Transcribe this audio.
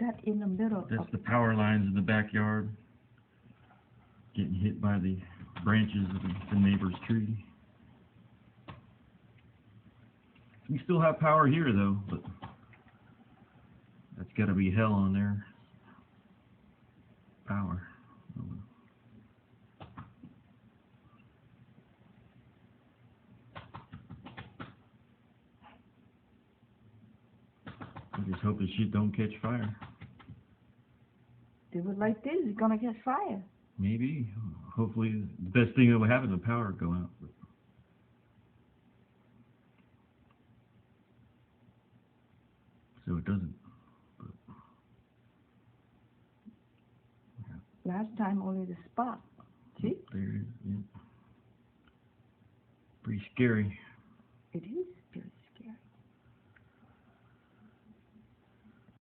that in the middle That's of the power lines in the backyard. Getting hit by the branches of the neighbor's tree. We still have power here though, but that's got to be hell on there. Power. I just hope this shit don't catch fire. Do it like this, it's gonna catch fire. Maybe. Hopefully, the best thing that will happen, the power go out. So it doesn't. Last time only the spot. See? There it is. Yeah. Pretty scary. It is.